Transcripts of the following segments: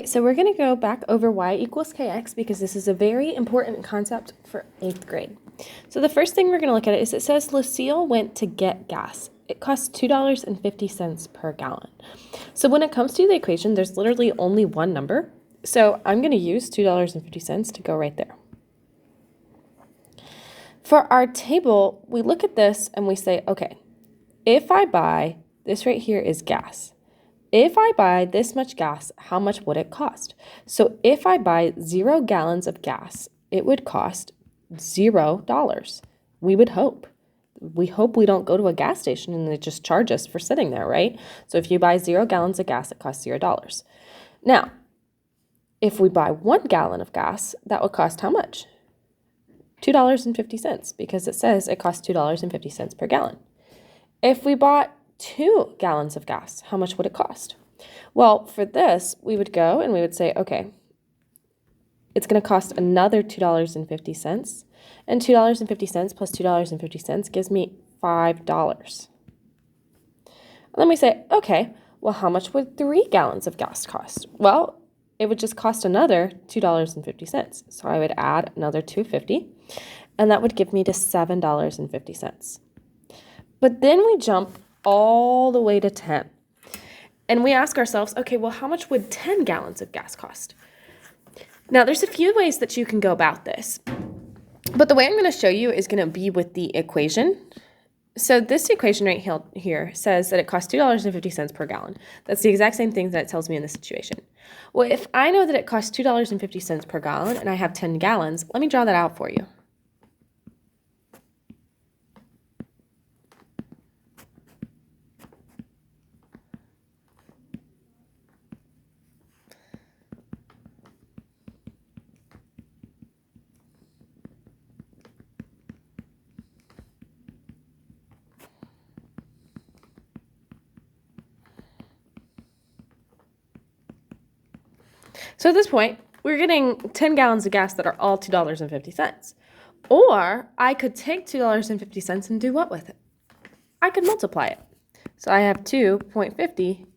right, so we're going to go back over y equals kx because this is a very important concept for 8th grade. So the first thing we're going to look at is it says Lucille went to get gas. It costs $2.50 per gallon. So when it comes to the equation, there's literally only one number. So I'm going to use $2.50 to go right there. For our table, we look at this and we say, okay, if I buy, this right here is gas. If I buy this much gas, how much would it cost? So if I buy 0 gallons of gas, it would cost $0. We would hope. We hope we don't go to a gas station and they just charge us for sitting there, right? So if you buy 0 gallons of gas, it costs $0. Now, if we buy 1 gallon of gas, that would cost how much? $2.50 because it says it costs $2.50 per gallon. If we bought 2 gallons of gas, how much would it cost? Well, for this, we would go and we would say, okay, it's going to cost another $2.50, and $2.50 plus $2.50 gives me $5. And then we say, okay, well, how much would 3 gallons of gas cost? Well, it would just cost another $2.50. So I would add another $2.50, and that would give me to $7.50. But then we jump all the way to 10. And we ask ourselves, okay, well, how much would 10 gallons of gas cost? Now, there's a few ways that you can go about this. But the way I'm going to show you is going to be with the equation. So this equation right here says that it costs $2.50 per gallon. That's the exact same thing that it tells me in this situation. Well, if I know that it costs $2.50 per gallon and I have 10 gallons, let me draw that out for you. So at this point, we're getting 10 gallons of gas that are all $2.50. Or I could take $2.50 and do what with it? I could multiply it. So I have 2.50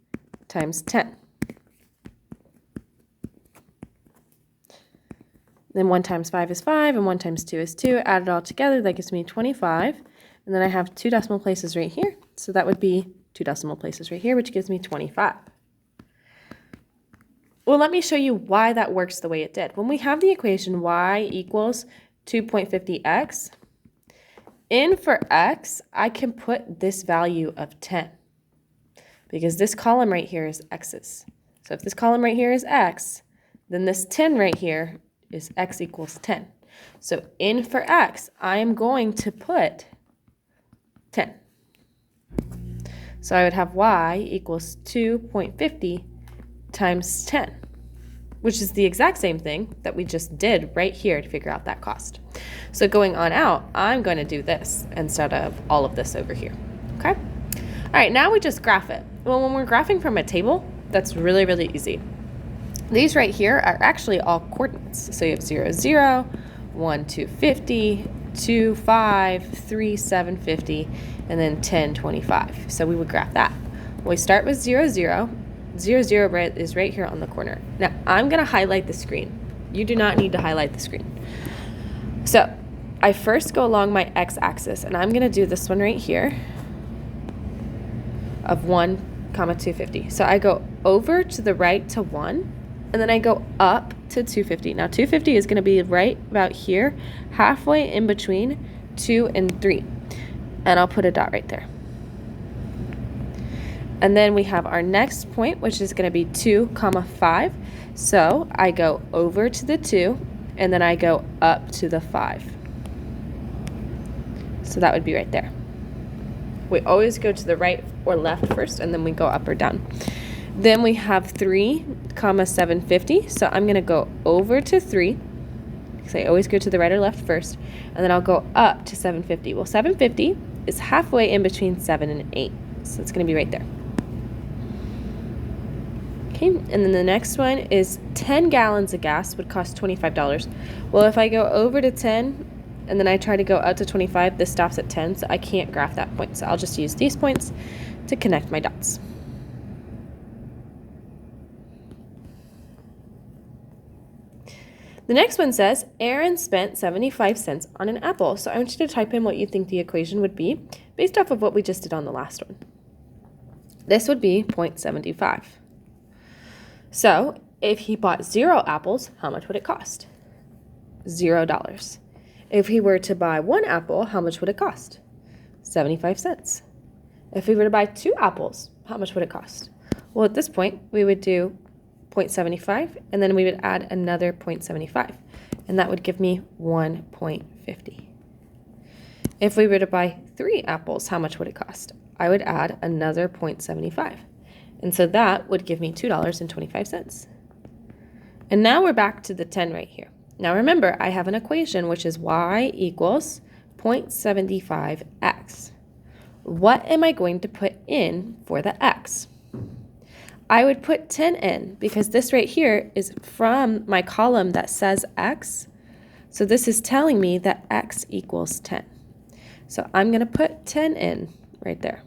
times 10. Then 1 times 5 is 5, and 1 times 2 is 2. Add it all together, that gives me 25. And then I have 2 decimal places right here. So that would be 2 decimal places right here, which gives me 25. Well, let me show you why that works the way it did. When we have the equation y equals 2.50x, in for x, I can put this value of 10 because this column right here is x's. So if this column right here is x, then this 10 right here is x equals 10. So in for x, I am going to put 10. So I would have y equals 2.50 times 10, which is the exact same thing that we just did right here to figure out that cost. So going on out, I'm going to do this instead of all of this over here, okay? All right, now we just graph it. Well, when we're graphing from a table, that's really, really easy. These right here are actually all coordinates. So you have 0, 0, 1, 250, 2, 5, 3, 750, and then 10, 25. So we would graph that. We start with 0, 0. 0, 0 is right here on the corner. Now, I'm going to highlight the screen. You do not need to highlight the screen. So, I first go along my x-axis, and I'm going to do this one right here of 1, 250. So, I go over to the right to 1, and then I go up to 250. Now, 250 is going to be right about here, halfway in between 2 and 3. And I'll put a dot right there. And then we have our next point, which is going to be 2, 5. So I go over to the 2, and then I go up to the 5. So that would be right there. We always go to the right or left first, and then we go up or down. Then we have 3, 750. So I'm going to go over to 3, because I always go to the right or left first, and then I'll go up to 750. Well, 750 is halfway in between 7 and 8. So it's going to be right there. Okay, and then the next one is 10 gallons of gas would cost $25. Well, if I go over to 10 and then I try to go up to 25, this stops at 10, so I can't graph that point. So I'll just use these points to connect my dots. The next one says, Aaron spent 75 cents on an apple. So I want you to type in what you think the equation would be based off of what we just did on the last one. This would be 0.75. So if he bought 0 apples, how much would it cost? $0. If he were to buy 1 apple, how much would it cost? 75 cents. If we were to buy 2 apples, how much would it cost? Well, at this point, we would do 0.75, and then we would add another 0.75, and that would give me 1.50. If we were to buy 3 apples, how much would it cost? I would add another 0.75, and so that would give me $2.25. And now we're back to the 10 right here. Now remember, I have an equation which is y equals 0.75x. What am I going to put in for the x? I would put 10 in because this right here is from my column that says x. So this is telling me that x equals 10. So I'm going to put 10 in right there.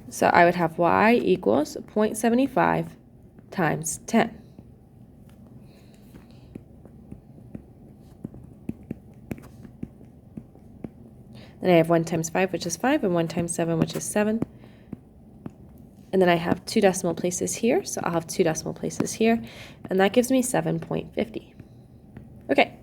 So I would have y equals 0.75 times 10. Then I have 1 times 5, which is 5, and 1 times 7, which is 7. And then I have 2 decimal places here, so I'll have 2 decimal places here, and that gives me 7.50. Okay,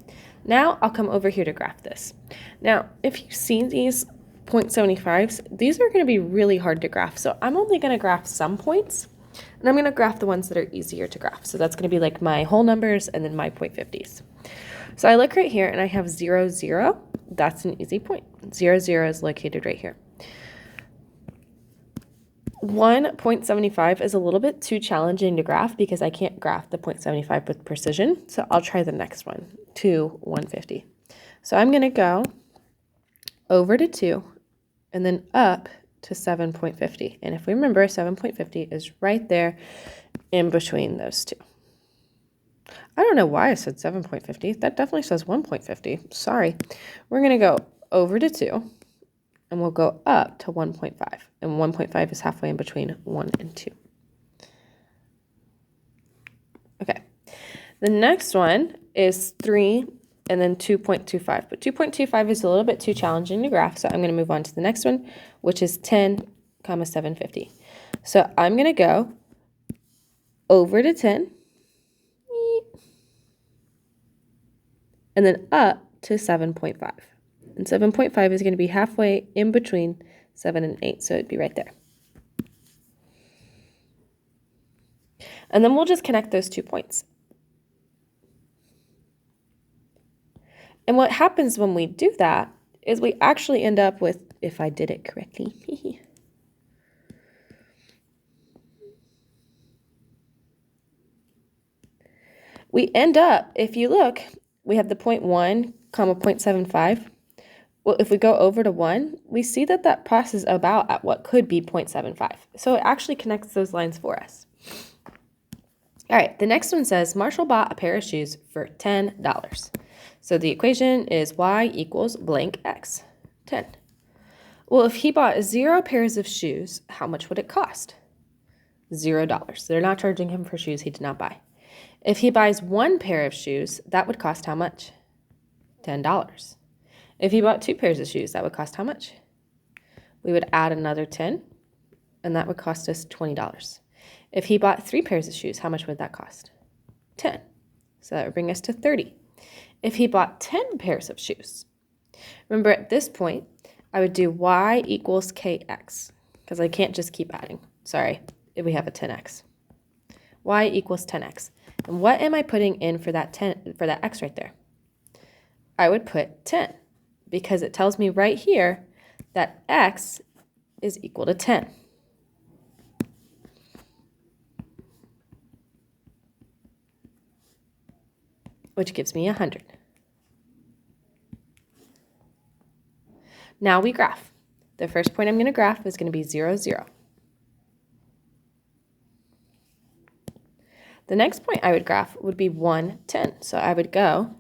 now I'll come over here to graph this. Now, if you've seen these 0.75s, these are going to be really hard to graph, so I'm only going to graph some points, and I'm going to graph the ones that are easier to graph. So that's going to be like my whole numbers and then my 0.50s. So I look right here, and I have 0, 0. That's an easy point. 0, 0 is located right here. 1.75 is a little bit too challenging to graph because I can't graph the 0.75 with precision. So I'll try the next one, 2, 150. So I'm going to go over to 2 and then up to 7.50. And if we remember, 7.50 is right there in between those two. I don't know why I said 7.50. That definitely says 1.50. Sorry. We're going to go over to 2. And we'll go up to 1.5. And 1.5 is halfway in between 1 and 2. Okay. The next one is 3 and then 2.25. But 2.25 is a little bit too challenging to graph, so I'm going to move on to the next one, which is 10, 750. So I'm going to go over to 10 and then up to 7.5. And 7.5 is going to be halfway in between 7 and 8, so it'd be right there. And then we'll just connect those 2 points. And what happens when we do that is we actually end up with, if I did it correctly, we end up, if you look, we have the 0.1, 0.75. Well, if we go over to 1, we see that that passes about at what could be 0.75. So it actually connects those lines for us. All right, the next one says Marshall bought a pair of shoes for $10. So the equation is y equals blank x, 10. Well, if he bought 0 pairs of shoes, how much would it cost? $0. They're not charging him for shoes he did not buy. If he buys 1 pair of shoes, that would cost how much? $10. If he bought 2 pairs of shoes, that would cost how much? We would add another 10, and that would cost us $20. If he bought 3 pairs of shoes, how much would that cost? 10. So that would bring us to 30. If he bought 10 pairs of shoes, remember at this point, I would do y equals kx, because I can't just keep adding. Sorry, if we have a 10x. Y equals 10x. And what am I putting in for that 10 for that x right there? I would put 10. Because it tells me right here that x is equal to 10. Which gives me 100. Now we graph. The first point I'm going to graph is going to be 0, 0. The next point I would graph would be 1, 10. So I would go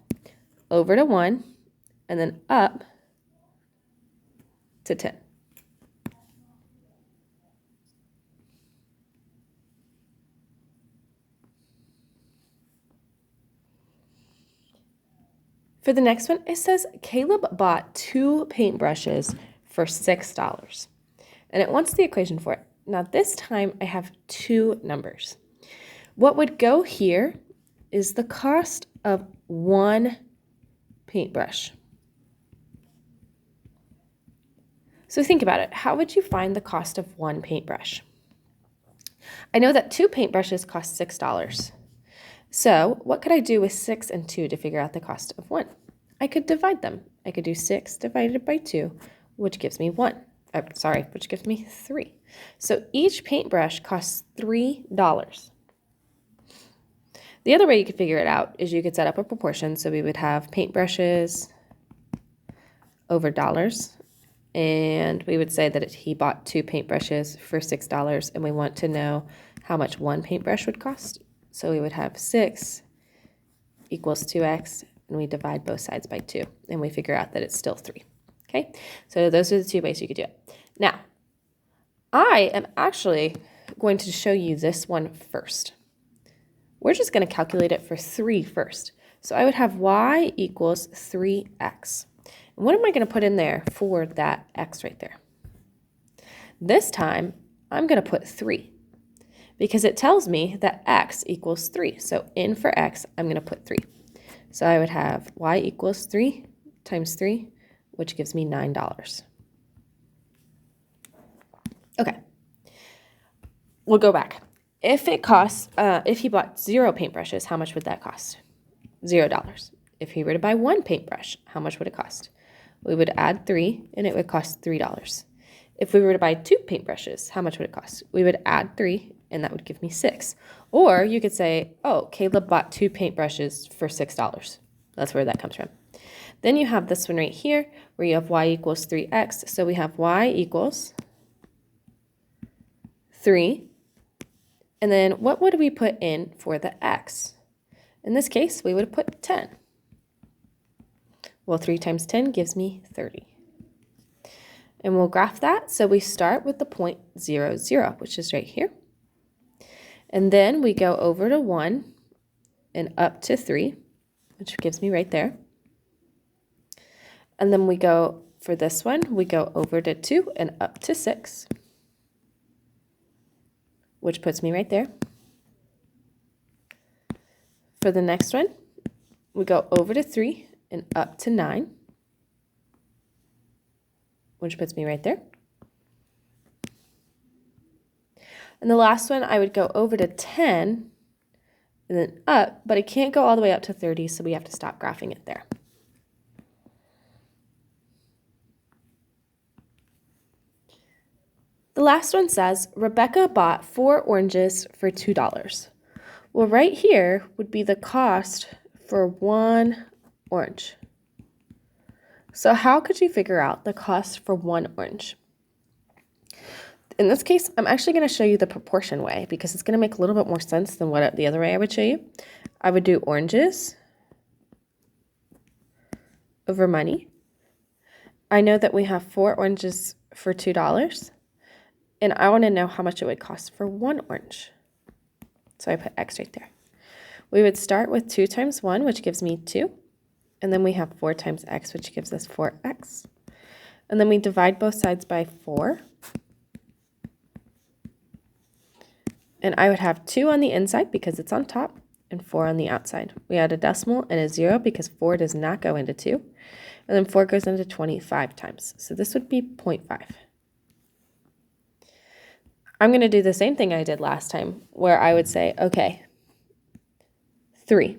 over to 1 and then up to 10. For the next one, it says Caleb bought 2 paintbrushes for $6. And it wants the equation for it. Now this time I have 2 numbers. What would go here is the cost of 1 paintbrush. So think about it. How would you find the cost of 1 paintbrush? I know that 2 paintbrushes cost $6. So what could I do with 6 and 2 to figure out the cost of 1? I could divide them. I could do 6 divided by 2, which gives me 1. Which gives me 3. So each paintbrush costs $3. The other way you could figure it out is you could set up a proportion. So we would have paintbrushes over dollars. And we would say that he bought 2 paintbrushes for $6, and we want to know how much 1 paintbrush would cost. So we would have 6 equals 2x, and we divide both sides by 2, and we figure out that it's still 3. Okay, so those are the 2 ways you could do it. Now, I am actually going to show you this one first. We're just going to calculate it for 3 first. So I would have y equals 3x. And what am I going to put in there for that x right there? This time, I'm going to put 3 because it tells me that x equals 3. So in for x, I'm going to put 3. So I would have y equals 3 times 3, which gives me $9. Okay, we'll go back. If he bought 0 paintbrushes, how much would that cost? $0. If he were to buy 1 paintbrush, how much would it cost? We would add 3, and it would cost $3. If we were to buy 2 paintbrushes, how much would it cost? We would add 3, and that would give me 6. Or you could say, oh, Caleb bought 2 paintbrushes for $6. That's where that comes from. Then you have this one right here, where you have y equals 3x. So we have y equals 3. And then what would we put in for the x? In this case, we would put 10. Well, 3 times 10 gives me 30. And we'll graph that. So we start with the point 0, 0, which is right here. And then we go over to 1 and up to 3, which gives me right there. And then we go, for this one, we go over to 2 and up to 6, which puts me right there. For the next one, we go over to 3 and up to 9, which puts me right there. And the last one, I would go over to 10 and then up, but I can't go all the way up to 30, so we have to stop graphing it there. The last one says, Rebecca bought 4 oranges for $2. Well, right here would be the cost for 1 orange. So how could you figure out the cost for 1 orange? In this case, I'm actually going to show you the proportion way because it's going to make a little bit more sense than what the other way I would show you. I would do oranges over money. I know that we have 4 oranges for $2, and I want to know how much it would cost for 1 orange. So I put x right there. We would start with 2 times 1, which gives me 2. And then we have 4 times x, which gives us 4x. And then we divide both sides by 4. And I would have 2 on the inside because it's on top, and 4 on the outside. We add a decimal and a 0 because 4 does not go into 2. And then 4 goes into 25 times. So this would be 0.5. I'm going to do the same thing I did last time, where I would say, okay, 3.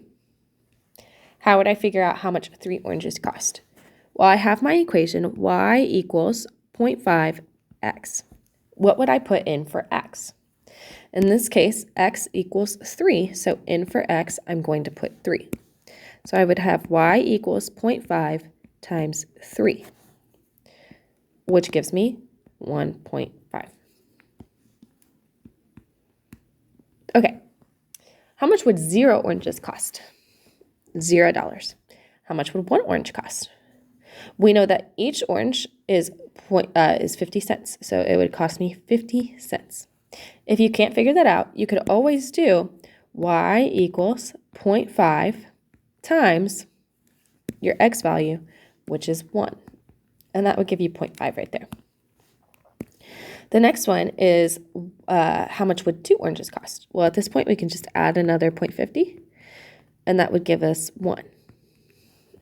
How would I figure out how much 3 oranges cost? Well, I have my equation, y equals 0.5x. What would I put in for x? In this case, x equals 3, so in for x, I'm going to put 3. So I would have y equals 0.5 times 3, which gives me 1.5. Okay, how much would 0 oranges cost? $0. How much would 1 orange cost? We know that each orange is 50 cents, so it would cost me 50 cents. If you can't figure that out, you could always do y equals 0.5 times your x value, which is 1. And that would give you 0.5 right there. The next one is how much would 2 oranges cost? Well, at this point, we can just add another 0.50, and that would give us 1.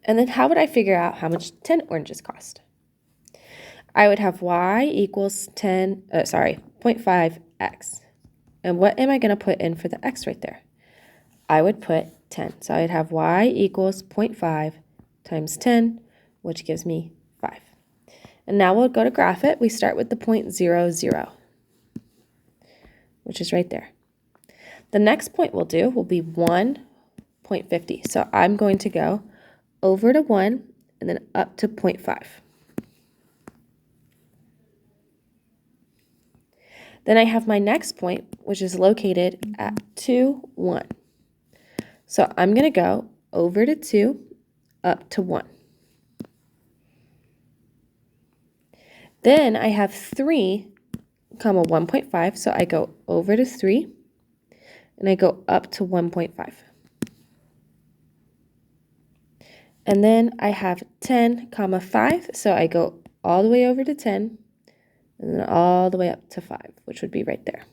And then how would I figure out how much 10 oranges cost? I would have y equals 0.5x. And what am I going to put in for the x right there? I would put 10. So I'd have y equals 0.5 times 10, which gives me 5. And now we'll go to graph it. We start with the 0.00, which is right there. The next point we'll do will be 1.50. So I'm going to go over to 1 and then up to 0.5. Then I have my next point, which is located at 2, 1. So I'm going to go over to 2, up to 1. Then I have 3, 1.5, so I go over to 3, and I go up to 1.5. And then I have 10, 5, so I go all the way over to 10, and then all the way up to 5, which would be right there.